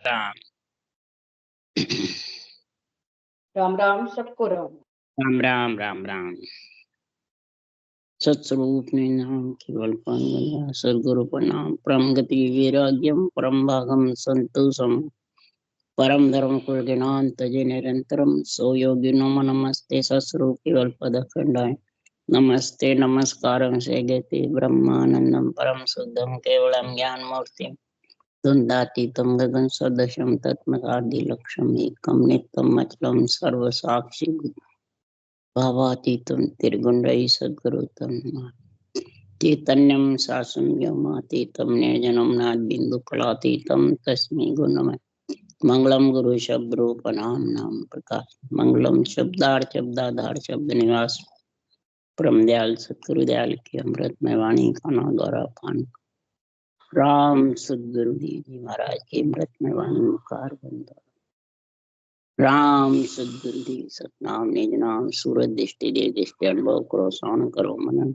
राम राम राम सबको राम। राम राम राम राम। सत्स्वरूप नाम केवल पान सदगुरु प्रणाम परम गति वैराग्यम परम भागम संतोषम परम धर्म कुल ज्ञान तजे निरंतरम सो योगी नमो नमस्ते सत्स्वरूप केवल पद खंडाय नमस्ते नमस्कारं से गति ब्रह्मानंदम परम शुद्धम केवलम ज्ञान मूर्ति द्वंद्वातीतं गगन सदृशं तत्मदादि लक्ष्यम एकम नित्यम अचलम सर्व साक्षी भावातीतं त्रिगुणरहित सद्गुरुतं चैतन्यं शासनं व्योमातीतं निर्जनं नादबिन्दुफलातीतं तस्मै गुणमय मंगलम गुरु शब्द रूप नाम नाम प्रकाश मंगलम शब्दाधार शब्द निवास परम दयाल सतगुरु दयाल की अमृतमय वाणी का नाम द्वारा पान राम सदगुरु जी महाराज की अमृतमय वाणी मुखार बंद राम सदगुरुदेव सतनाम निज नाम सूरत दृष्टि दे दृष्टि अनुभव करो श्रवण करो मनन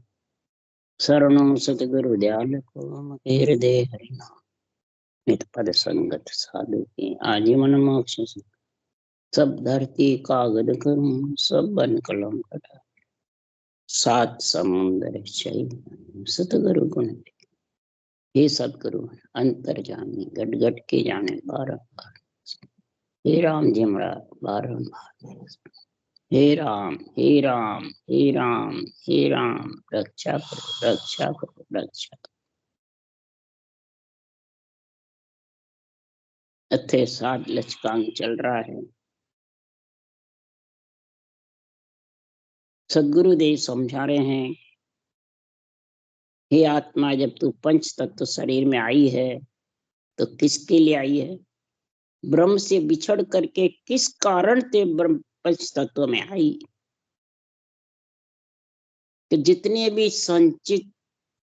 शरणों सतगुरु दयाल को हृदय हरि नाम नित पद संगत साधु की आजीवन मोक्ष सब धरती कागद करूं सब बन कलम कटा सात समुंदर चाहिए सतगुरु गुण हे सतगुरु अंतर जाने गट गट के जाने बारंबार हे राम जी महाराज बारंबार हे राम हे राम हे राम हे राम रक्षा करो रक्षा करो रक्षा करो। अथे सात लचकांग चल रहा है। सदगुरुदेव समझा रहे हैं हे आत्मा जब तू पंच तत्व शरीर में आई है तो किसके लिए आई है? ब्रह्म से बिछड़ करके किस कारण ते ब्रह्म पंच तत्व में आई? कि जितने भी संचित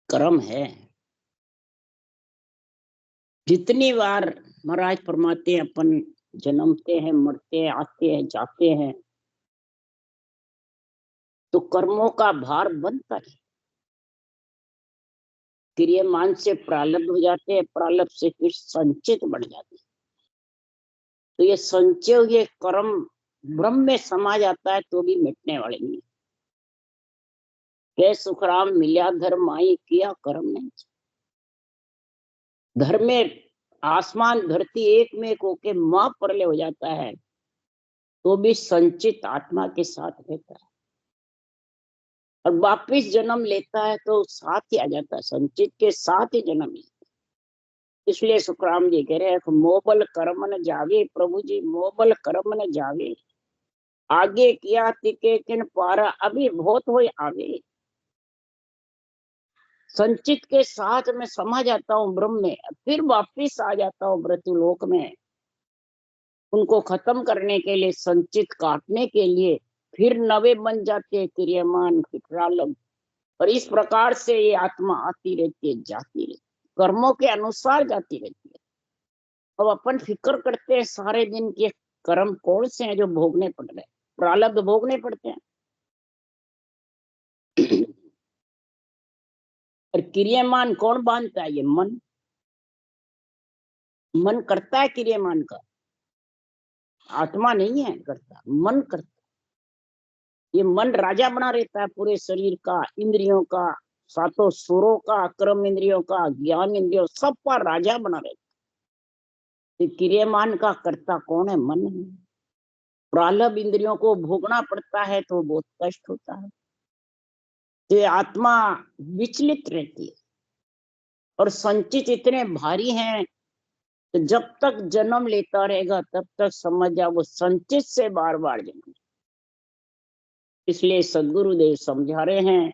कर्म है, जितनी बार महाराज फरमाते हैं अपन जन्मते हैं मरते हैं आते हैं जाते हैं तो कर्मों का भार बनता है। क्रियमान से प्रारब्ध हो जाते हैं, प्रारब्ध से फिर संचित बढ़ जाते हैं। तो ये संचय हुए कर्म ब्रह्म में समा जाता है तो भी मिटने वाले नहीं। के सुखराम मिल्या धर्म आई किया कर्म नहीं। धर्म में आसमान धरती एक में एक होके मां प्रलय हो जाता है तो भी संचित आत्मा के साथ रहता है और वापिस जन्म लेता है तो साथ ही आ जाता है, संचित के साथ ही जन्म लेता है। इसलिए सुखराम जी कह रहे हैं मोबल कर्म न जावे प्रभु जी मोबल कर्म न जावे आगे किया तिके किन पारा अभी बहुत हो आगे। संचित के साथ में समा जाता हूँ ब्रह्म में फिर वापिस आ जाता हूँ मृत्युलोक में उनको खत्म करने के लिए संचित काटने के लिए फिर नवे बन जाते हैं क्रियमान प्रारब्ध और इस प्रकार से ये आत्मा आती रहती है जाती रहती है कर्मों के अनुसार जाती रहती है। अब अपन फिक्र करते हैं सारे दिन के कर्म कौन से हैं जो भोगने पड़ रहे हैं, प्रारब्ध भोगने पड़ते हैं और क्रियमान कौन बांधता है? ये मन। मन करता है क्रियमान का, आत्मा नहीं है करता, मन करता। ये मन राजा बना रहता है पूरे शरीर का, इंद्रियों का, सातों सुरों का, कर्म इंद्रियों का, ज्ञान इंद्रियों सब पर राजा बना रहता है। क्रियमान का कर्ता कौन है? मन है। प्रारब्ध इंद्रियों को भोगना पड़ता है तो बहुत कष्ट होता है। तो आत्मा विचलित रहती है और संचित इतने भारी हैं तो जब तक जन्म लेता रहेगा तब तक समझ जाओ वो संचित से बार बार जन्म। इसलिए सदगुरुदेव समझा रहे हैं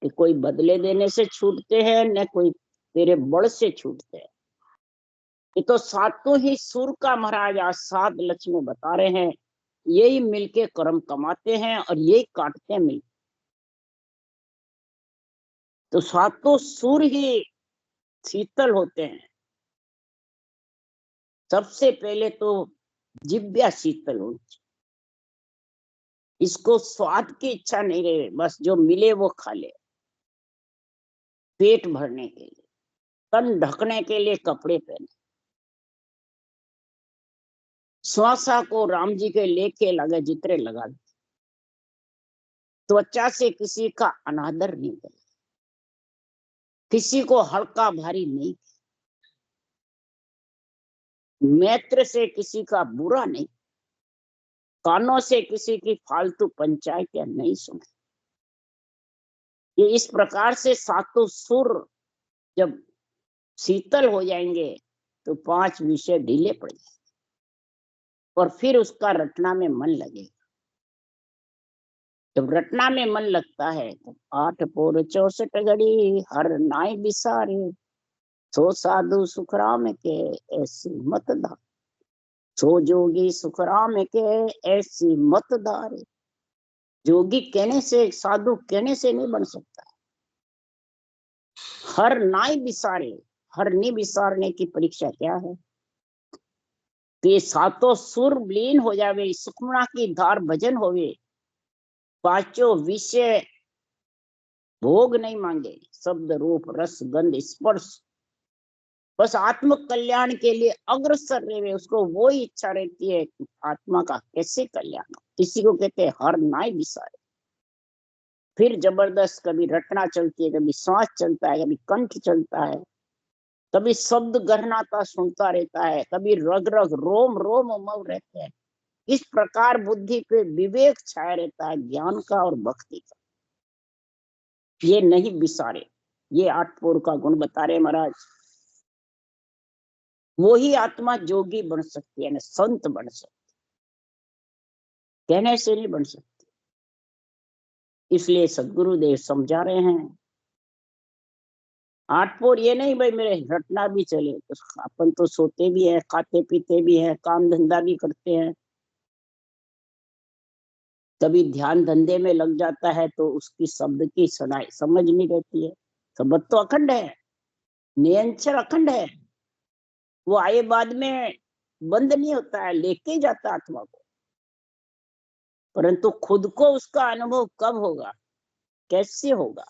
कि कोई बदले देने से छूटते हैं न कोई तेरे बड़ से छूटते हैं। ये तो सातों ही सुर का महाराज आज सात लक्ष्य में बता रहे हैं, यही मिलके कर्म कमाते हैं और यही काटते हैं मिल। तो सातों सुर ही शीतल होते हैं। सबसे पहले तो जिब्या शीतल होती, इसको स्वाद की इच्छा नहीं रहे, बस जो मिले वो खा ले। पेट भरने के लिए, तन ढकने के लिए कपड़े पहने, श्वासा को राम जी के लेके लगे जितने लगा, त्वचा से किसी का अनादर नहीं करे, किसी को हल्का भारी नहीं, नेत्र से किसी का बुरा नहीं, कानों से किसी की फालतू पंचायत या नहीं सुने। ये इस प्रकार से सातों सुर जब शीतल हो जाएंगे तो 5 विषय ढीले पड़ जाएंगे और फिर उसका रटना में मन लगेगा। जब रटना में मन लगता है तो 8 पोर 64 घड़ी हर नाई बिसारे, सो साधु सुखराम के ऐसी मत धारे, सो जोगी सुखराम के ऐसी मत धारे। जोगी कहने से, साधु कहने से नहीं बन सकता। हर नाई बिसारे, हर नी बिसारने की परीक्षा क्या है? तो ये सातों सुर लीन हो जावे, सुखमना की धार भजन होवे, 5 विषय भोग नहीं मांगे, शब्द रूप रस गंध स्पर्श, बस आत्म कल्याण के लिए अग्रसर रहे, उसको वो ही इच्छा रहती है आत्मा का कैसे कल्याण। किसी को कहते हैं हर नाई बिसारे। फिर जबरदस्त कभी रटना चलती है, कभी सांस चलता है, कभी कंठ चलता है, कभी शब्द गहनाता सुनता रहता है, कभी रग रग रोम रोम उमव रहते हैं। इस प्रकार बुद्धि पे विवेक छाया रहता है, ज्ञान का और भक्ति का। ये नहीं बिसारे, ये 8 पोर का गुण बता रहे महाराज। वो ही आत्मा जोगी बन सकती है ना, संत बन सकती, कहने से नहीं बन सकती। इसलिए सदगुरुदेव समझा रहे हैं 8 पोर ये नहीं भाई मेरे रटना भी चले, तो अपन तो सोते भी है, खाते पीते भी है, काम धंधा भी करते हैं, कभी ध्यान धंधे में लग जाता है तो उसकी शब्द की सुनाई समझ नहीं रहती है। शब्द तो अखंड है, निरंतर अखंड है, वो आए बाद में बंद नहीं होता है, लेके जाता आत्मा को। परंतु खुद को उसका अनुभव कब होगा, कैसे होगा,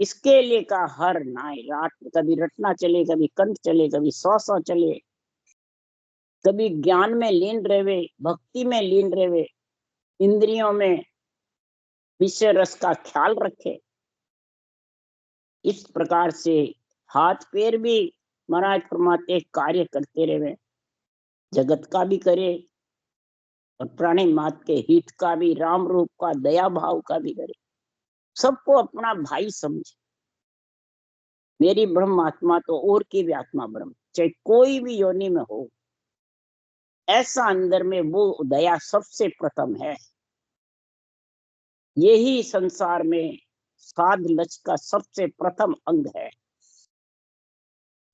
इसके लिए का हर नाई रात कभी रटना चले, कभी कंठ चले, कभी सौ चले, कभी ज्ञान में लीन रहे, भक्ति में लीन रहे, इंद्रियों में विषय रस का ख्याल रखे। इस प्रकार से हाथ पैर भी महाराज फरमाते कार्य करते रहे, जगत का भी करे और प्राणी मात के हित का भी, राम रूप का दया भाव का भी करे, सबको अपना भाई समझे। मेरी ब्रह्म आत्मा तो और की भी आत्मा ब्रह्म, चाहे कोई भी योनि में हो, ऐसा अंदर में वो दया सबसे प्रथम है। यही संसार में साध लक्ष्य का सबसे प्रथम अंग है।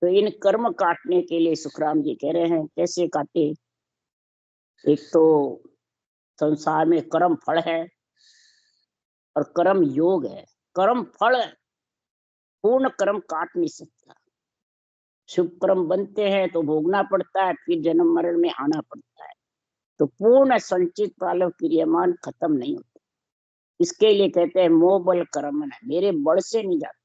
तो इन कर्म काटने के लिए सुखराम जी कह रहे हैं कैसे काटे। एक तो संसार में कर्म फल है और कर्म योग है। कर्म फल पूर्ण कर्म काट नहीं सकता, शुभ कर्म बनते हैं तो भोगना पड़ता है, फिर जन्म मरण में आना पड़ता है, तो पूर्ण संचित प्रालव क्रियमान खत्म नहीं होता। इसके लिए कहते हैं मोह बल कर्म है, मेरे बल से नहीं जाता।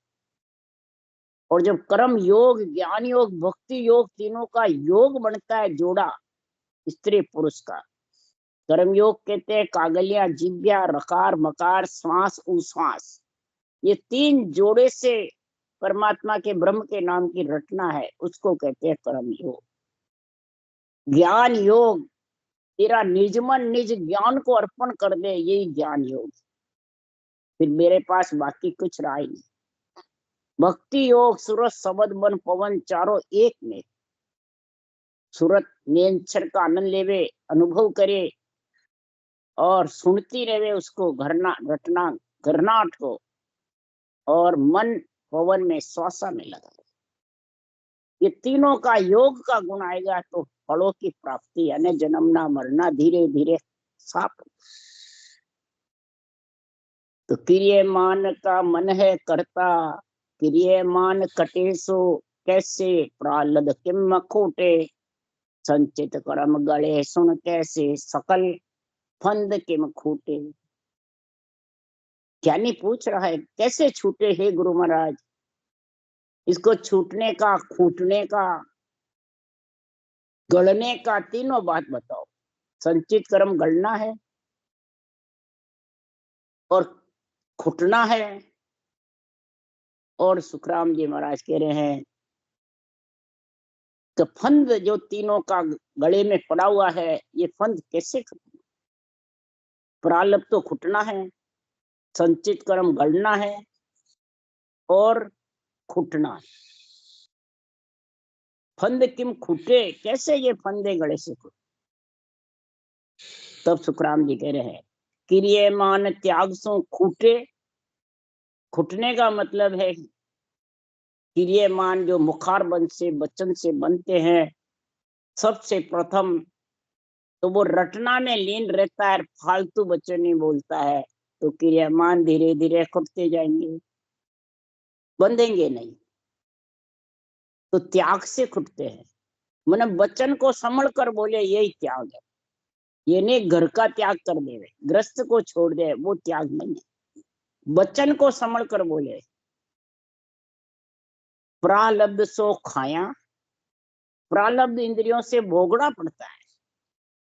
और जब कर्म योग, ज्ञान योग, भक्ति योग, तीनों का योग बनता है, जोड़ा स्त्री पुरुष का, कर्मयोग कहते हैं कागलिया, जिव्या, रकार, मकार, श्वास, उश्वास, ये 3 जोड़े से परमात्मा के ब्रह्म के नाम की रचना है, उसको कहते हैं कर्म योग। ज्ञान योग, तेरा निज मन निज ज्ञान को अर्पण कर दे, यही ज्ञान योग, फिर मेरे पास बाकी कुछ रहा ही नहीं। भक्ति योग, सूरत शब्द मन पवन चारों एक में, सूरत निरंतर का आनंद लेवे, अनुभव करे और सुनती रहे उसको, घरना रटना घरनाट को, और मन पवन में श्वासा में लगा। ये तीनों का योग का गुण आएगा तो फलों की प्राप्ति, यानी जन्मना मरना धीरे धीरे साफ। तो क्रियमान का मन है करता, क्रियमान कटे सो कैसे, प्रालद किम खोटे, संचित कर्म गले सुन कैसे, सकल फंद किम खूटे। ज्ञानी पूछ रहा है कैसे छूटे हे गुरु महाराज, इसको छूटने का, खूटने का, गलने का तीनों बात बताओ। संचित कर्म गलना है और खुटना है। और सुखराम जी महाराज कह रहे हैं कि फंद जो तीनों का गले में पड़ा हुआ है, ये फंद कैसे खत्म? प्रारब्ध तो खुटना है, संचित कर्म गलना है और खुटना है। फंद किम खुटे, कैसे ये फंदे गले से खुटे? तब सुखराम जी कह रहे हैं क्रियमान त्याग सो खूटे। खुटने का मतलब है क्रियमान जो मुखारबंद से वचन से बनते हैं, सबसे प्रथम तो वो रटना में लीन रहता है, फालतू वचन नहीं बोलता है, तो क्रियमान धीरे धीरे खुटते जाएंगे, बंधेंगे नहीं। तो त्याग से खुटते हैं, मतलब वचन को संभल कर बोले, यही त्याग है। ये नहीं घर का त्याग कर दे, ग्रस्त को छोड़ दे, वो त्याग नहीं है। वचन को संभल कर बोले। प्रालब्ध सो खाया, प्रालब्ध इंद्रियों से भोगना पड़ता है,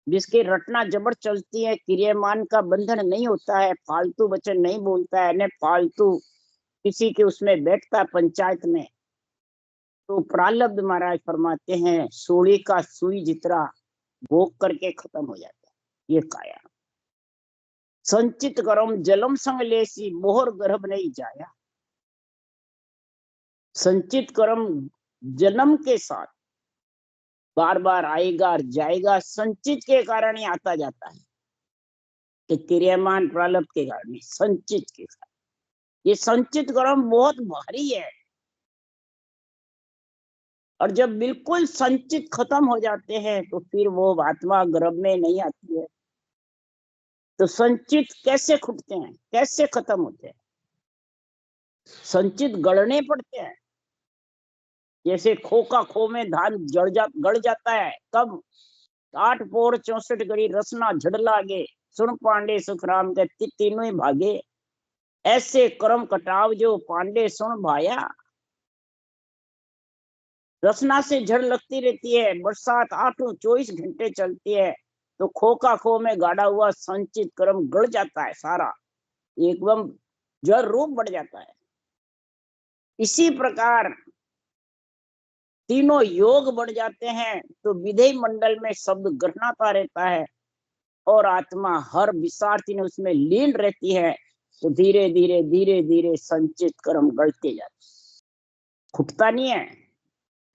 जिसकी रटना जबर चलती है, क्रियमान का बंधन नहीं होता है, फालतू वचन नहीं बोलता है, न फालतू किसी के उसमें बैठता पंचायत में, तो प्रालब्ध महाराज फरमाते हैं सूली का सुई जितना भोग करके खत्म हो जाता है। ये काया संचित कर्म जलम संग लेसी, मोहर गर्भ नहीं जाया। संचित कर्म जन्म के साथ बार बार आएगा और जाएगा, संचित के कारण ही आता जाता है कि क्रियमान प्रारब्ध के कारण, संचित के साथ। ये संचित कर्म बहुत भारी है, और जब बिल्कुल संचित खत्म हो जाते हैं तो फिर वो आत्मा गर्भ में नहीं आती है। तो संचित कैसे खुटते हैं, कैसे खत्म होते हैं? संचित गढ़ने पड़ते हैं। जैसे खो का खो में धान गड़ जाता है, कब? 8 पोर 64 गड़ी रसना झड़ लागे, सुन पांडे सुखराम के तीनों ही भागे। ऐसे कर्म कटाव जो पांडे सुन भाया। रसना से झड़ लगती रहती है, बरसात 8-24 घंटे चलती है, तो खो का खो में गाड़ा हुआ संचित कर्म गड़ जाता है सारा, एकदम जड़ रूप बढ़ जाता है। इसी प्रकार तीनों योग बढ़ जाते हैं, तो विधेय मंडल में शब्द गहनाता रहता है और आत्मा हर विसार्थी ने उसमें लीन रहती है, तो धीरे धीरे धीरे धीरे संचित कर्म गढ़ते जाते, खुटता नहीं है,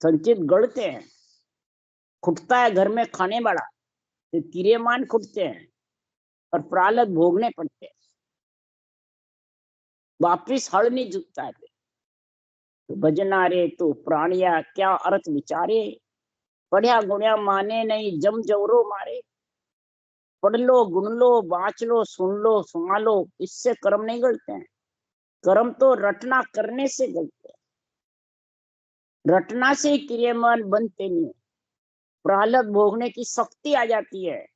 संचित गढ़ते हैं। खुटता है घर में खाने वाला, तो क्रियमान खुटते हैं और प्रारब्ध भोगने पड़ते हैं, वापिस हल नहीं जुटता है। तो भजना रे तो प्राणिया क्या अर्थ विचारे, पढ़िया गुणिया माने नहीं जम जवरो मारे। पढ़ लो, गुन लो, बाँच लो, सुन लो, सुना लो, इससे कर्म नहीं गलते हैं। कर्म तो रटना करने से गलते हैं। रटना से क्रियमान बनते नहीं, प्रारब्ध भोगने की शक्ति आ जाती है,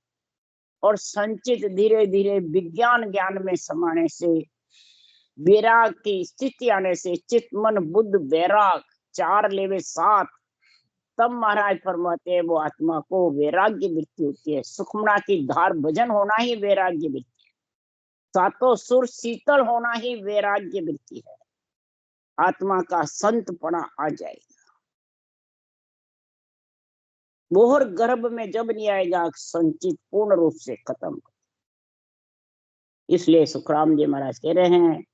और संचित धीरे धीरे विज्ञान ज्ञान में समाने से, वैराग की स्थिति आने से, चित्त मन बुद्ध वैराग 4 लेवे 7, तब महाराज फरमाते हैं वो आत्मा को वैराग्य वृत्ति होती है। सुखमना की धार भजन होना ही वैराग्य वृत्ति है, सातों सुर शीतल होना ही वैराग्य वृत्ति है। आत्मा का संतपना आ जाएगा, मोहर गर्भ में जब नहीं आएगा, संचित पूर्ण रूप से खत्म। इसलिए सुखराम जी महाराज कह रहे हैं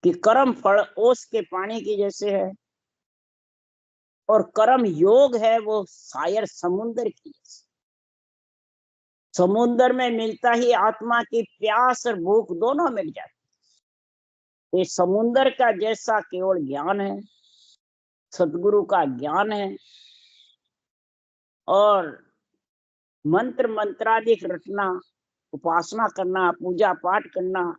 कि कर्म फल ओस के पानी की जैसे है, और कर्म योग है वो शायर समुद्र की जैसे। समुद्र में मिलता ही आत्मा की प्यास और भूख दोनों मिट जाती। ये समुद्र का जैसा केवल ज्ञान है, सदगुरु का ज्ञान है, और मंत्र मंत्राधिक रटना, उपासना करना, पूजा पाठ करना,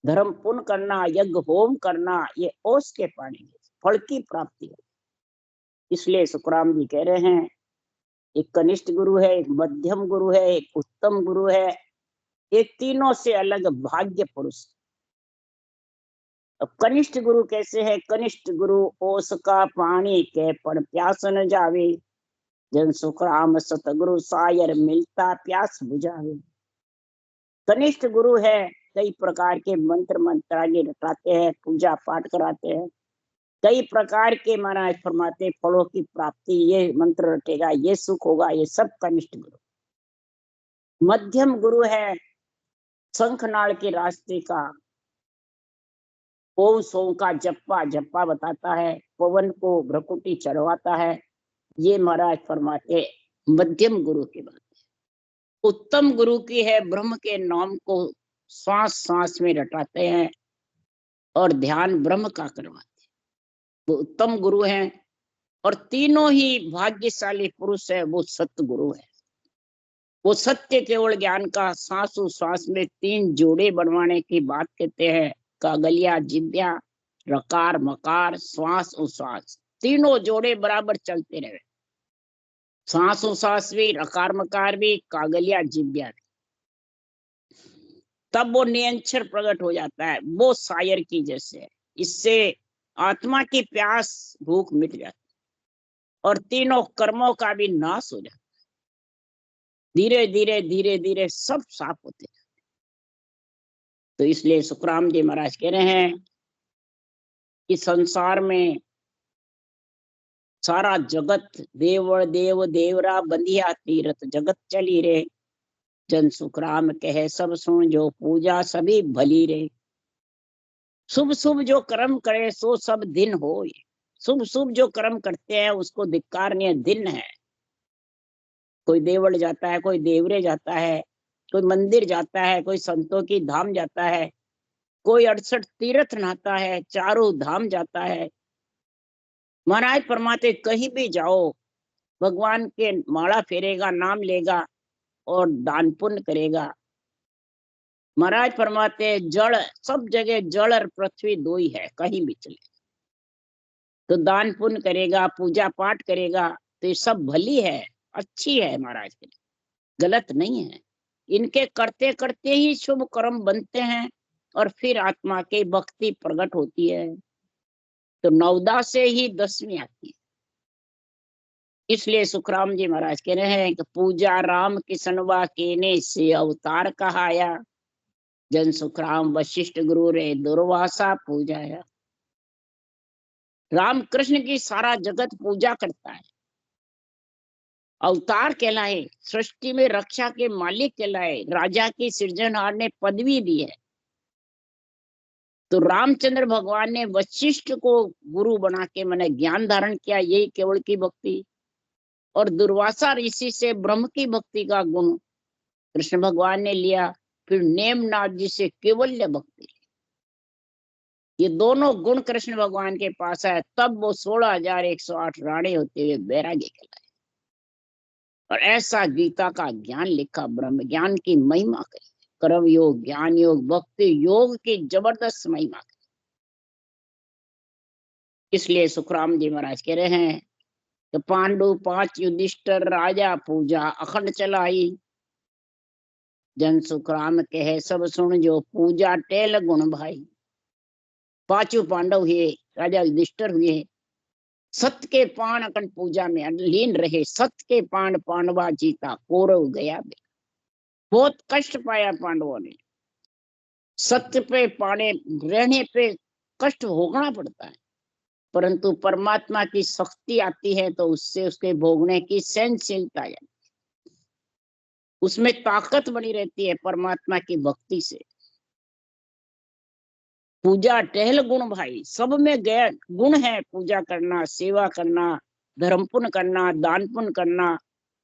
धर्म पुण्य करना, यज्ञ होम करना, ये ओस के पानी फल की प्राप्ति है। इसलिए सुखराम जी कह रहे हैं एक कनिष्ठ गुरु है, एक मध्यम गुरु है, एक उत्तम गुरु है, ये तीनों से अलग भाग्य पुरुष। अब कनिष्ठ गुरु कैसे है? कनिष्ठ गुरु ओस का पानी के पण प्यास न जावे, जन सुखराम सतगुरु सायर मिलता प्यास बुझावे। कनिष्ठ गुरु है, कई प्रकार के मंत्र मंत्रागे रटाते हैं, पूजा पाठ कराते हैं, कई प्रकार के महाराज फरमाते फलों की प्राप्ति, ये मंत्र रटेगा, ये सुख होगा, ये सब कनिष्ठ गुरु। मध्यम गुरु है, शंखनाल के रास्ते का ओम सोम का जप्पा जप्पा बताता है, पवन को भ्रकुटी चढ़वाता है, ये महाराज फरमाते मध्यम गुरु की बात है। उत्तम गुरु की है, ब्रह्म के नाम को सांस सांस में रटाते हैं और ध्यान ब्रह्म का करवाते हैं, वो उत्तम गुरु हैं। और तीनों ही भाग्यशाली पुरुष है, वो सत्य गुरु है। वो सत्य केवल ज्ञान का सांसों सांस में 3 जोड़े बनवाने की बात कहते हैं, कागलिया जिब्या रकार मकार श्वास उश्वास, तीनों जोड़े बराबर चलते रहे, सांस उश्वास भी, रकार मकार भी, कागलिया जिब्या भी, तब वो निरंतर प्रकट हो जाता है। वो शायर की जैसे है, इससे आत्मा की प्यास भूख मिट जाती है और तीनों कर्मों का भी नाश हो जाता है। धीरे धीरे धीरे सब साफ होते हैं। तो इसलिए सुखराम जी महाराज कह रहे हैं कि संसार में सारा जगत देव देव देवरा बंधिया तीरथ जगत चली रे, जन सुखराम कहे सब सुन जो पूजा सभी भली रे। शुभ शुभ जो कर्म करे सो सब दिन हो, शुभ शुभ जो कर्म करते हैं उसको धिक्कारनीय दिन है। कोई देवल जाता है, कोई देवरे जाता है, कोई मंदिर जाता है, कोई संतों की धाम जाता है, कोई 68 तीर्थ नहाता है, चारों धाम जाता है। महाराज फरमाते कहीं भी जाओ, भगवान के माला फेरेगा, नाम लेगा और दान पुण्य करेगा। महाराज फरमाते जड़ सब जगह, जड़ और पृथ्वी 2 ही है, कहीं भी चले तो दान पुण्य करेगा, पूजा पाठ करेगा, तो ये सब भली है, अच्छी है महाराज के लिए, गलत नहीं है। इनके करते करते ही शुभ कर्म बनते हैं और फिर आत्मा की भक्ति प्रकट होती है। तो 9 से ही 10वीं आती है। इसलिए सुखराम जी महाराज कह रहे हैं कि पूजा राम किसनवा केने से अवतार कहाया, जन सुखराम वशिष्ठ गुरु रे दुर्वासा पूजाया। राम कृष्ण की सारा जगत पूजा करता है, अवतार कहलाए, सृष्टि में रक्षा के मालिक कहलाए, राजा की सृजनहार ने पदवी दी है। तो रामचंद्र भगवान ने वशिष्ठ को गुरु बना के मैंने ज्ञान धारण किया, यही केवल की भक्ति। और दुर्वासा ऋषि से ब्रह्म की भक्ति का गुण कृष्ण भगवान ने लिया, फिर नेमनाथ जी से केवल्य भक्ति। ये दोनों गुण कृष्ण भगवान के पास है, तब वो 16,108 राणे होते हुए बैरागी कहलाए। और ऐसा गीता का ज्ञान लिखा, ब्रह्म ज्ञान की महिमा करी, कर्म योग, ज्ञान योग, भक्ति योग की जबरदस्त महिमा करी। इसलिए सुखराम जी महाराज कह रहे हैं कि पांडु 5 युधिष्ठिर राजा पूजा अखंड चलाई, जन सुखराम कहे सब सुन जो पूजा टेल गुण भाई। 5 पांडव हुए, राजा युधिष्ठिर हुए, सत्य के पान अखंड पूजा में लीन रहे। सत्य के पान पांडवा जीता, कौरव गया बे। बहुत कष्ट पाया पांडवों ने, सत्य पे पाने रहने पे कष्ट भोगना पड़ता है, परंतु परमात्मा की शक्ति आती है तो उससे उसके भोगने की सहनशीलता है, उसमें ताकत बनी रहती है परमात्मा की भक्ति से। पूजा टहल गुण भाई, सब में गए गुण है, पूजा करना, सेवा करना, धर्म पुण्य करना, दान पुण्य करना,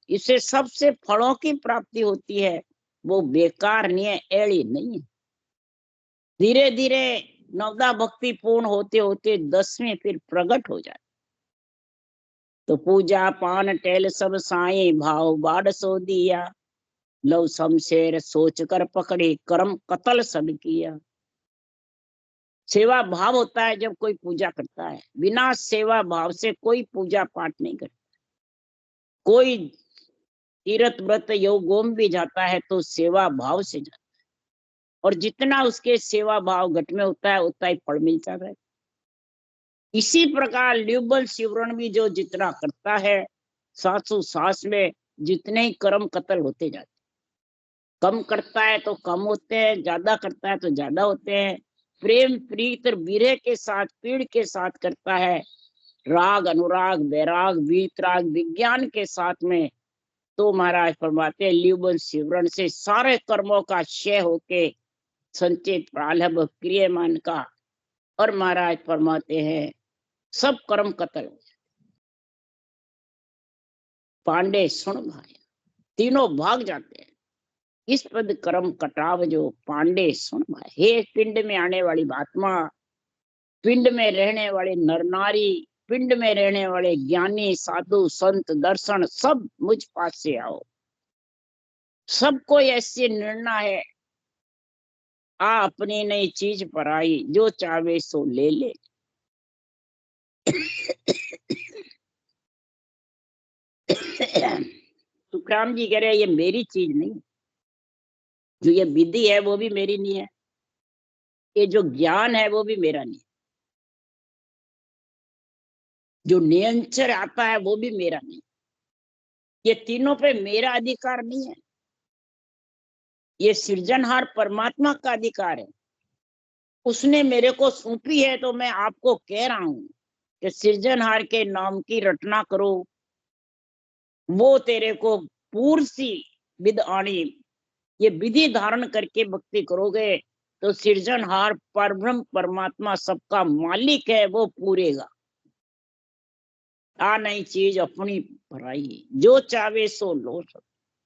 इससे सबसे फलों की प्राप्ति होती है। वो बेकार नहीं है, एड़ी नहीं है। धीरे धीरे नवदा भक्ति पूर्ण होते होते 10वीं फिर प्रकट हो जाए। तो पूजा पान टेल सब साई, भाव बाढ़ सो दिया, लव शमशेर सोच कर पकड़े, कर्म कतल सब किया। सेवा भाव होता है जब कोई पूजा करता है, बिना सेवा भाव से कोई पूजा पाठ नहीं करता। कोई तीर्थ व्रत योग गोम भी जाता है तो सेवा भाव से जाता है, और जितना उसके सेवा भाव घट में होता है उतना ही फल मिलता है। इसी प्रकार ल्यूबल शिवरण भी जो जितना करता है सांसों सांस में जितने ही कर्म कत्ल होते जाते, कम करता है तो कम होते हैं, ज्यादा करता है तो ज्यादा होते हैं। प्रेम प्रीत और विरह के साथ, पीड़ के साथ करता है, राग अनुराग वैराग वीतराग विज्ञान के साथ में, तो महाराज फरमाते हैं लिवबन सिवरण से सारे कर्मों का क्षय होके संचित प्रालभ क्रियमान का, और महाराज फरमाते हैं सब कर्म कत्ल हो जाते। पांडे सुन भाई, तीनों भाग जाते हैं। इस पद कर्म कटाव जो पांडे सुन भाई, हे पिंड में आने वाली आत्मा, पिंड में रहने वाले नर नारी, पिंड में रहने वाले ज्ञानी साधु संत दर्शन, सब मुझ पास से आओ। सबको ऐसे निर्णय है, आ अपनी नई चीज पर आई, जो चाहे सो ले ले। सुखराम जी कह रहे हैं ये मेरी चीज नहीं, जो ये विधि है वो भी मेरी नहीं है, ये जो ज्ञान है वो भी मेरा नहीं है, जो नियंत्रण आता है वो भी मेरा नहीं, ये तीनों पे मेरा अधिकार नहीं है, ये सृजनहार परमात्मा का अधिकार है। उसने मेरे को सौंपी है, तो मैं आपको कह रहा हूं कि सृजनहार के नाम की रटना करो, वो तेरे को पूर्ण सी विद आनी, ये विधि धारण करके भक्ति करोगे तो सृजनहार परब्रह्म परमात्मा सबका मालिक है, वो पूरेगा। आ नई चीज अपनी भराई, जो चाहे सो लो।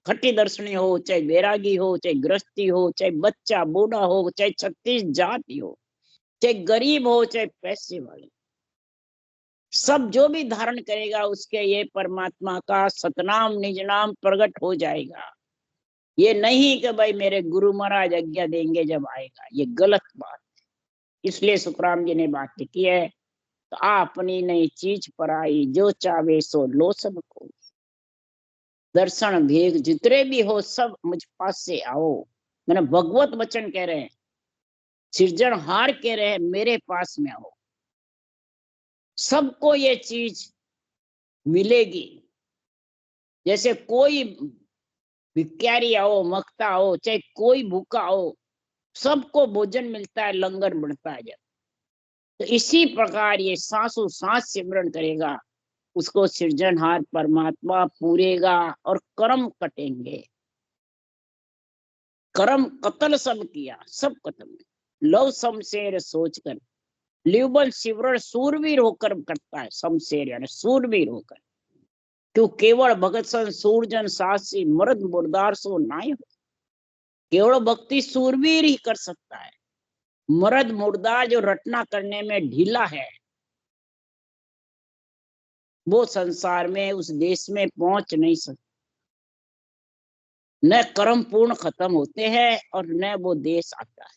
खट्टी दर्शनी हो, चाहे बैरागी हो, चाहे गृहस्थी हो, चाहे बच्चा बूढ़ा हो, चाहे 36 जाति हो, चाहे गरीब हो, चाहे पैसे वाले, सब जो भी धारण करेगा उसके ये परमात्मा का सतनाम निज नाम प्रकट हो जाएगा। ये नहीं कि भाई मेरे गुरु महाराज आज्ञा देंगे जब आएगा, ये गलत बात है। इसलिए सुखराम जी ने बात लिखी है, तो आ अपनी नई चीज पर आई, जो चाहे सो लो सबको। दर्शन भेद जितने भी हो सब मुझ पास से आओ। मैंने भगवत वचन कह रहे हैं, सृजनहार कह रहे हैं मेरे पास में आओ। सबको ये चीज मिलेगी। जैसे कोई भिखारी आओ, मक्ता हो, चाहे कोई भूखा हो, सबको भोजन मिलता है, लंगर बढ़ता है जब। तो इसी प्रकार ये सांसों सांस सिमरण करेगा, उसको सृजनहार परमात्मा पूरेगा और कर्म कटेंगे। कर्म कत्ल सब किया, सब खत्म। लव शमशेर सोचकर, लिवबल सिमरण सूरवीर होकर करता है, शमशेर यानी सूरवीर होकर। क्यों केवल भगत सन सूरजन साहसी मर्द मुर्दार सो नाय हो। केवल भक्ति सूरवीर ही कर सकता है, मर्द मुर्दार जो रटना करने में ढीला है, वो संसार में उस देश में पहुंच नहीं सकता। न कर्म पूर्ण खत्म होते हैं और न वो देश आता है।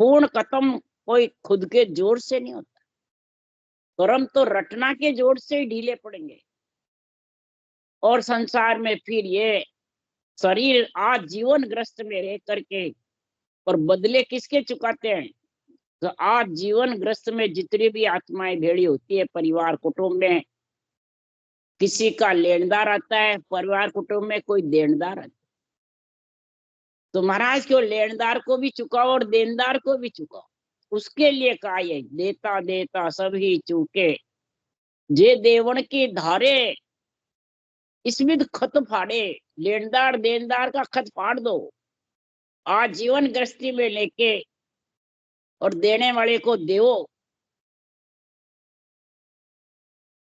पूर्ण खत्म कोई खुद के जोर से नहीं होता, कर्म तो रटना के जोर से ही ढीले पड़ेंगे। और संसार में फिर ये शरीर आज जीवन ग्रस्त में रह करके, और बदले किसके चुकाते हैं? तो आज जीवन ग्रस्त में जितनी भी आत्माएं भेड़ी होती है परिवार कुटुंब में, किसी का लेनदार आता है, परिवार कुटुंब में कोई देनदार आता है, तो महाराज क्यों लेनदार को भी चुकाओ और देनदार को भी चुकाओ। उसके लिए कहा ये देता देता सभी चूके, जे देवण की धारे इसमें खत फाड़े। लेनदार देनदार का खत फाड़ दो। आज जीवन गृहस्थी में लेके और देने वाले को देवो।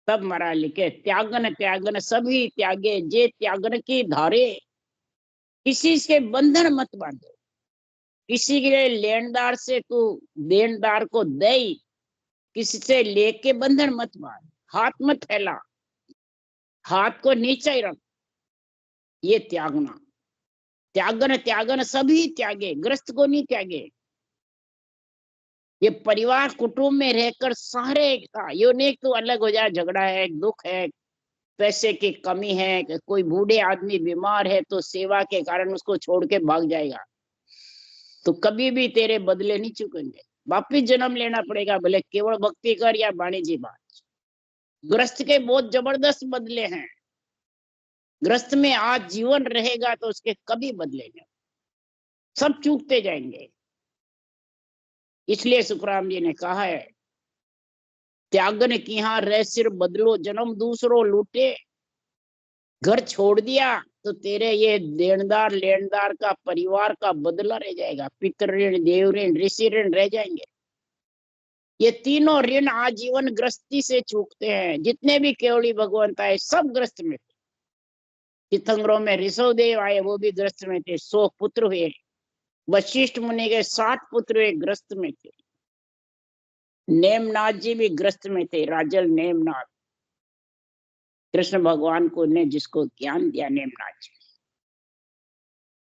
तब महाराज लिखे त्यागन त्यागन सभी त्यागे, जे त्यागन की धारे। किसी से बंधन मत बांधो, किसी के लिए लेनदार से तू देनदार को दे, किसी से लेके बंधन मत बांध, हाथ मत फैला, हाथ को नीचे ही रख, ये त्यागना। त्यागन त्यागन सभी त्यागे, ग्रस्त को नहीं त्यागे। ये परिवार कुटुंब में रहकर सारे का यो नहीं तो अलग हो जाए, झगड़ा है, दुख है, पैसे की कमी है, कोई बूढ़े आदमी बीमार है तो सेवा के कारण उसको छोड़ के भाग जाएगा, तो कभी भी तेरे बदले नहीं चुकेंगे, वापिस जन्म लेना पड़ेगा, भले केवल भक्ति कर या वाणिज्य बात। ग्रस्त के बहुत जबरदस्त बदले हैं, ग्रस्त में आज जीवन रहेगा तो उसके कभी बदले नहीं, सब चूकते जाएंगे। इसलिए सुखराम जी ने कहा है, त्यागन की यहाँ रह सिर बदलो जन्म दूसरो लूटे। घर छोड़ दिया तो तेरे ये देनदार लेनदार का परिवार का बदला रह जाएगा, पितृ ऋण, देव ऋण, ऋषि ऋण रह जाएंगे। ये तीनों ऋण आजीवन ग्रस्ती से चूकते हैं। जितने भी केवली भगवंत आए सब ग्रस्त में थे। तीर्थंकरों में ऋषभ देव आए, वो भी ग्रस्त में थे, 100 पुत्र हुए। वशिष्ठ मुनि के 60 पुत्र हुए, ग्रस्त में थे। नेमनाथ जी भी ग्रस्त में थे, राजल नेमनाथ। कृष्ण भगवान को ने जिसको ज्ञान दिया नेमनाथ जी।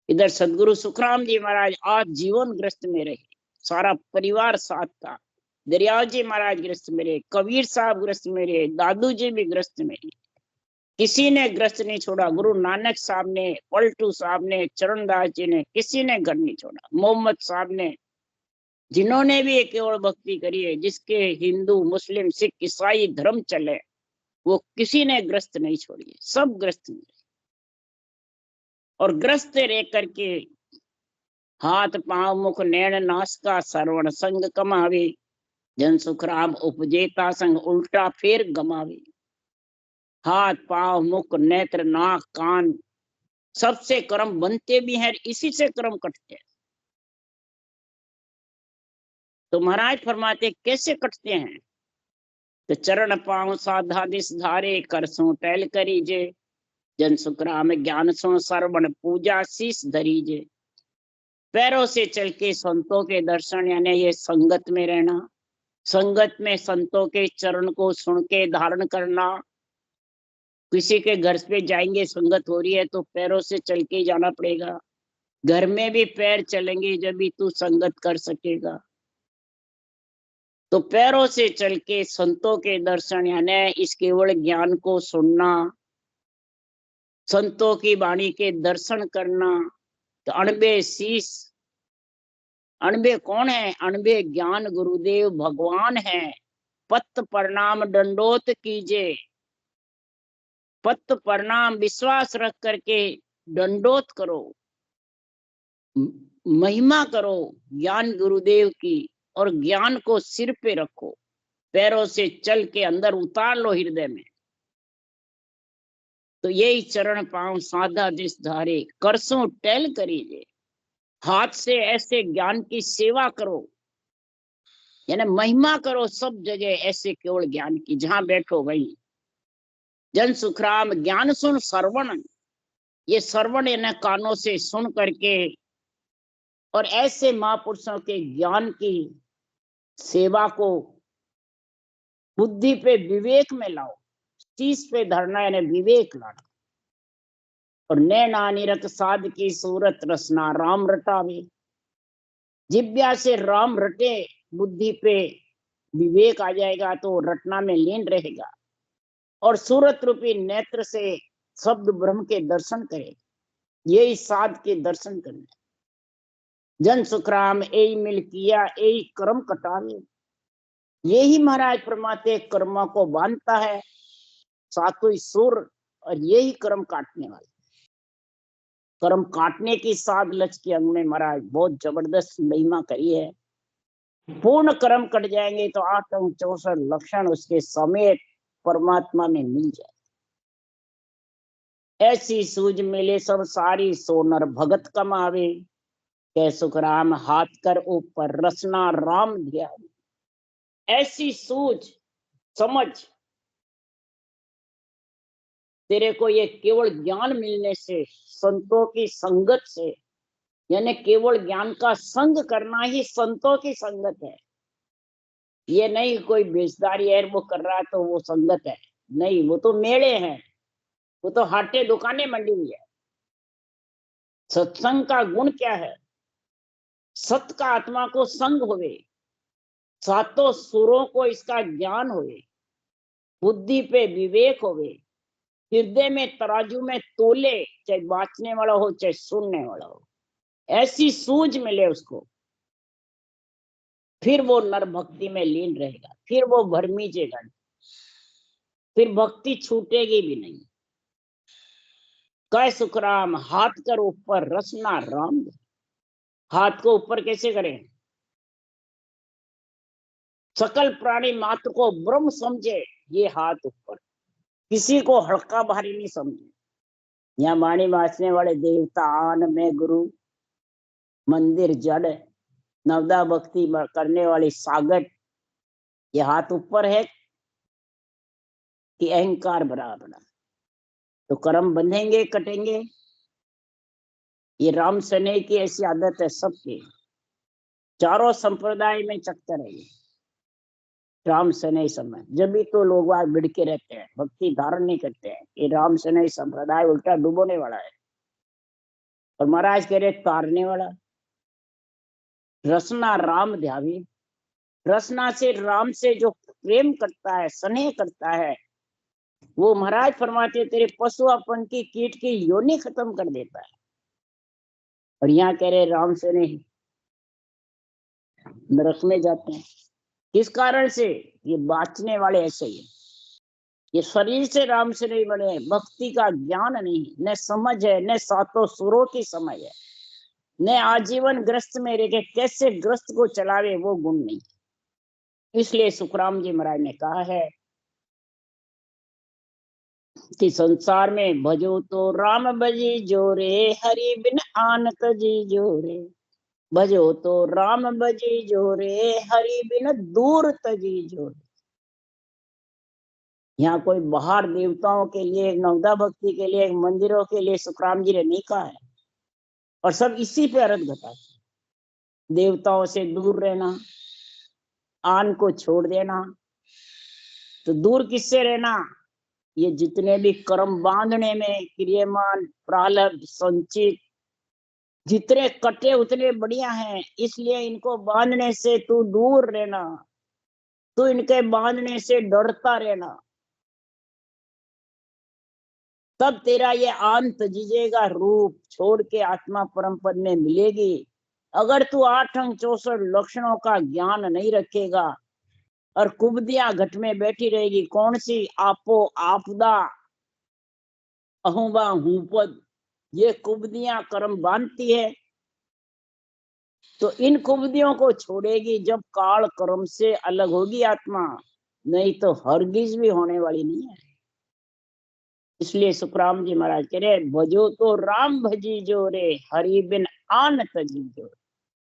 इधर सदगुरु सुखराम जी महाराज आज जीवन ग्रस्त में रहे, सारा परिवार साथ था। दरियाव जी महाराज ग्रस्त में रहे, कबीर साहब ग्रस्त में रहे, दादू जी भी ग्रस्त में रहे। किसी ने ग्रस्त नहीं छोड़ा। गुरु नानक साहब ने, पलटू साहब ने, चरणदास जी ने, किसी ने घर नहीं छोड़ा। मोहम्मद साहब ने, जिन्होंने भी केवल भक्ति करी है, जिसके हिंदू मुस्लिम सिख ईसाई धर्म चले, वो किसी ने ग्रस्त नहीं छोड़ी, सब ग्रस्त में। और ग्रस्त रह करके हाथ पांव मुख नैन नासका श्रवण संग कमावे। जन सुखराम उपजेता संग उल्टा फेर गमावे। हाथ पांव मुख नेत्र नाक कान सबसे कर्म बनते भी हैं, इसी से कर्म कटते हैं। तो महाराज फरमाते कैसे कटते हैं? तो चरण पांव साधा दिस धारे, कर सो टहल करीजे। जन सुखराम ज्ञान सो श्रवण पूजा शीस धरीजे। पैरों से चल के संतों के दर्शन, यानी ये संगत में रहना, संगत में संतों के चरण को सुन के धारण करना। किसी के घर पे जाएंगे, संगत हो रही है तो पैरों से चल के जाना पड़ेगा। घर में भी पैर चलेंगे जब भी तू संगत कर सकेगा। तो पैरों से चल के संतों के दर्शन, यानी इस केवल ज्ञान को सुनना, संतों की वाणी के दर्शन करना। तो अणबे शीस, अणबे कौन है? अणबे ज्ञान गुरुदेव भगवान है। पत प्रणाम दंडोत कीजे, पत प्रणाम विश्वास रख करके दंडोत करो, महिमा करो ज्ञान गुरुदेव की, और ज्ञान को सिर पे रखो, पैरों से चल के अंदर उतार लो हृदय में। तो यही चरण पांव साधा दिस धारे, करसों टहल करीजे। हाथ से ऐसे ज्ञान की सेवा करो, यानी महिमा करो सब जगह ऐसे केवल ज्ञान की, जहां बैठो वहीं। जन सुखराम ज्ञान सुन श्रवण, ये श्रवण यानी कानों से सुन करके, और ऐसे महापुरुषों के ज्ञान की सेवा को बुद्धि पे विवेक में लाओ। शीश पे धरना यानी विवेक लाना। और नैना निरत साध की सूरत रसना राम रटावे। जिब्या से राम रटे, बुद्धि पे विवेक आ जाएगा तो रटना में लीन रहेगा। और सूरत रूपी नेत्र से शब्द ब्रह्म के दर्शन करे, यही साध के दर्शन करने। जन सुखराम यही मिल किया, यही कर्म कटावे। यही महाराज परमात्मा कर्मों को बांधता है, सातों सुर, और यही कर्म काटने वाला। कर्म काटने की साध लच के अंग में महाराज बहुत जबरदस्त महिमा करी है। पूर्ण कर्म कट जाएंगे तो 8 अंग 64 लक्षण उसके समेत परमात्मा में मिल जाए। ऐसी सूझ मिले सब सारी, सोनर भगत कमावे। कै सुखराम हाथ कर ऊपर रसना राम दिया। ऐसी सूझ समझ तेरे को ये केवल ज्ञान मिलने से, संतों की संगत से, यानी केवल ज्ञान का संग करना ही संतों की संगत है। ये नहीं कोई बेचदारी है वो कर रहा है तो वो संगत है, नहीं, वो तो मेले हैं, वो तो हाटे दुकानें मंडी हुई है। सत्संग का गुण क्या है? सत का आत्मा को संग होवे, सातों सुरों को इसका ज्ञान होवे, बुद्धि पे विवेक होवे, हृदय में तराजू में तोले, चाहे बांचने वाला हो चाहे सुनने वाला हो, ऐसी सूझ मिले उसको। फिर वो नर भक्ति में लीन रहेगा, फिर वो भरमीजेगा, फिर भक्ति छूटेगी भी नहीं। कह सुखराम हाथ कर ऊपर रसना राम। हाथ को ऊपर कैसे करें? सकल प्राणी मात्र को ब्रह्म समझे, ये हाथ ऊपर, किसी को हल्का भारी नहीं समझे। यहाँ वाणी वाचने वाले देवता आन में गुरु, मंदिर जड़, नवदा भक्ति करने वाली सागर, ये हाथ ऊपर है कि अहंकार बड़ा बड़ा। तो कर्म बंधेंगे कटेंगे। ये राम सने की ऐसी आदत है सबकी, चारों संप्रदाय में चक्कर है ये राम सने समय। जब भी तो लोग वहां बिड़ के रहते हैं, भक्ति धारण नहीं करते हैं। ये राम सने संप्रदाय उल्टा डुबोने वाला है। और महाराज कह रहे तारने वाला। रसना राम ध्यावी, रसना से राम से जो प्रेम करता है, स्नेह करता है, वो महाराज फरमाते तेरे पशुआपन की कीट की योनि खत्म कर देता है। और यहाँ कह रहे राम से नहीं नरक में जाते हैं। किस कारण से? ये बाँचने वाले ऐसे ही, ये शरीर से राम से नहीं बने, भक्ति का ज्ञान नहीं, न समझ है, न सातों सुरों की समझ है, न आजीवन ग्रस्त में रह के कैसे ग्रस्त को चलावे वो गुण नहीं। इसलिए सुखराम जी महाराज ने कहा है कि संसार में भजो तो राम भजी जोरे, हरि बिन आन तजी जोरे। भजो तो राम भजी जोरे, हरि बिन दूर तजी जोरे। यहाँ कोई बाहर देवताओं के लिए, नवदा भक्ति के लिए, मंदिरों के लिए सुखराम जी ने नहीं कहा है। और सब इसी पे अर्थ बताते। देवताओं से दूर रहना, आन को छोड़ देना। तो दूर किससे रहना? ये जितने भी कर्म बांधने में क्रियमान प्रारब्ध संचित जितने कटे उतने बढ़िया हैं, इसलिए इनको बांधने से तू दूर रहना, तू इनके बांधने से डरता रहना। तब तेरा ये अंत जीजेगा, रूप छोड़ के आत्मा परम पद में मिलेगी। अगर तू 8 अंग 64 लक्षणों का ज्ञान नहीं रखेगा और कुबदियां घट में बैठी रहेगी, कौन सी? आपो आपदा, अहुबा हुपद, ये कुबदियां कर्म बांधती है। तो इन कुबदियों को छोड़ेगी जब काल कर्म से अलग होगी आत्मा, नहीं तो हरगिज भी होने वाली नहीं है। इसलिए सुखराम जी महाराज कह रहे भजो तो राम भजी जोरे, हरि बिन आन तजी जोरे,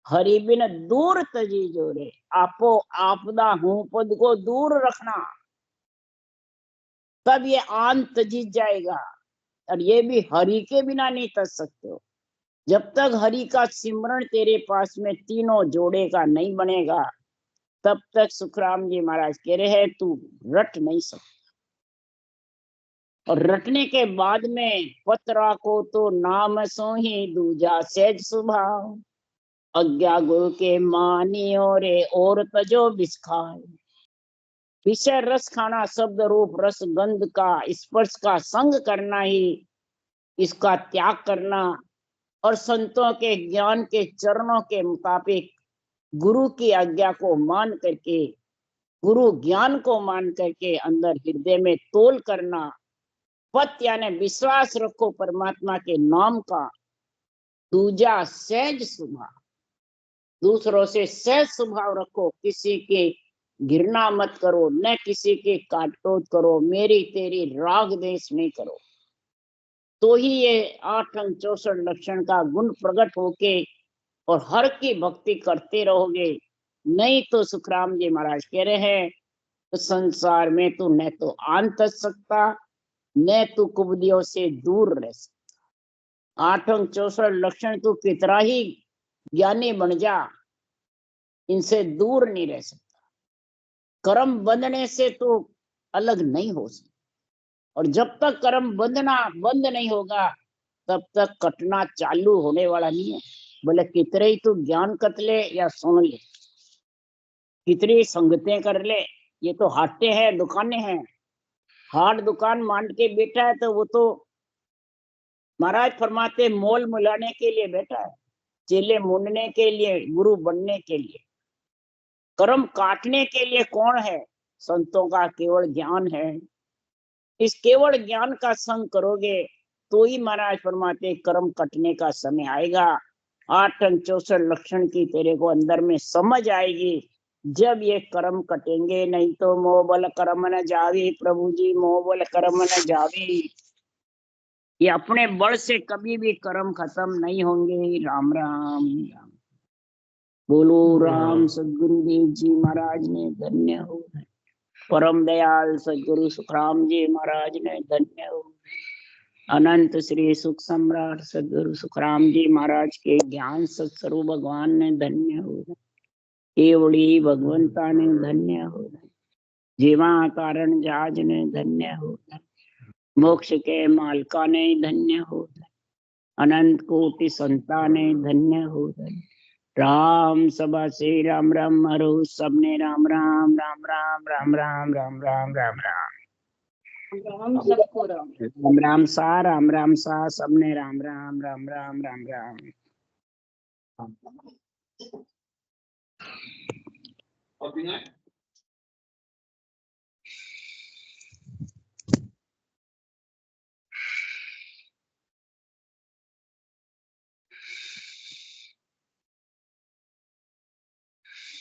हरि बिन दूर तजी जोरे। आपो आपदा हूं पद को दूर रखना, तब ये आन तजी जाएगा। और ये भी हरि के बिना नहीं तज सकते हो। जब तक हरि का सिमरण तेरे पास में तीनों जोड़े का नहीं बनेगा, तब तक सुखराम जी महाराज कह रहे हैं तू रट नहीं सकता। और रटने के बाद में पतरा को तो नाम सो ही दूजा सहज स्वभाव, अज्ञा गुरु के मानियो रे और तजो बिस्खाए। विषय रस खाना, शब्द रूप रस गंध का स्पर्श का संग करना ही इसका त्याग करना, और संतों के ज्ञान के चरणों के मुताबिक गुरु की आज्ञा को मान करके, गुरु ज्ञान को मान करके अंदर हृदय में तोल करना। पत यानी विश्वास रखो परमात्मा के नाम का। दूजा सहज स्वभाव, दूसरों से सहज स्वभाव रखो। किसी के घृणा मत करो, न किसी के काटोट करो, मेरी तेरी राग देश नहीं करो। तो ही ये 8 अंग 64 लक्षण का गुण प्रकट होके और हर की भक्ति करते रहोगे। नहीं तो सुखराम जी महाराज कह रहे हैं तो संसार में तू न तो आन तज सकता, न तू कुबदियों से दूर रह सकता। 8 अंग 64 लक्षण तू कितना ही ज्ञानी बन जा, इनसे दूर नहीं रह सकता। कर्म बंधने से तो अलग नहीं हो सकता। और जब तक कर्म बंधना बंद नहीं होगा, तब तक कटना चालू होने वाला नहीं है। बोले कितने ही तू ज्ञान कत ले या सुन ले, कितनी संगतें कर ले, ये तो हाटे हैं, दुकानें हैं। हाट दुकान मान के बैठा है तो वो तो महाराज फरमाते मोल मुलाने के लिए बैठा है, चेले मुनने के लिए, गुरु बनने के लिए। कर्म काटने के लिए कौन है? संतों का केवल ज्ञान है। इस केवल ज्ञान का संग करोगे तो ही महाराज फरमाते कर्म कटने का समय आएगा। 864 लक्षण की तेरे को अंदर में समझ आएगी जब ये कर्म कटेंगे। नहीं तो मोह बल कर्म न जावे, प्रभु जी मोह बल कर्म न जावे। ये अपने बल से कभी भी कर्म खत्म नहीं होंगे। राम राम राम। बोलो राम। सदगुरुदेव जी महाराज ने धन्य हो। परम दयाल सदगुरु सुखराम जी महाराज ने धन्य हो। अनंत श्री सुख सम्राट सदगुरु सुखराम जी महाराज के ज्ञान सत्स्वरूप भगवान ने धन्य हो। केवड़ी भगवंता ने धन्य हो। जीवा कारण जहाज ने धन्य हो। मोक्ष के मालका ने धन्य हो। अनंत कोटि संता ने धन्य हो। राम सभा से राम राम हरो सबने राम राम राम राम राम राम राम राम राम राम राम सबको राम। राम राम सा सबने राम राम राम राम राम राम।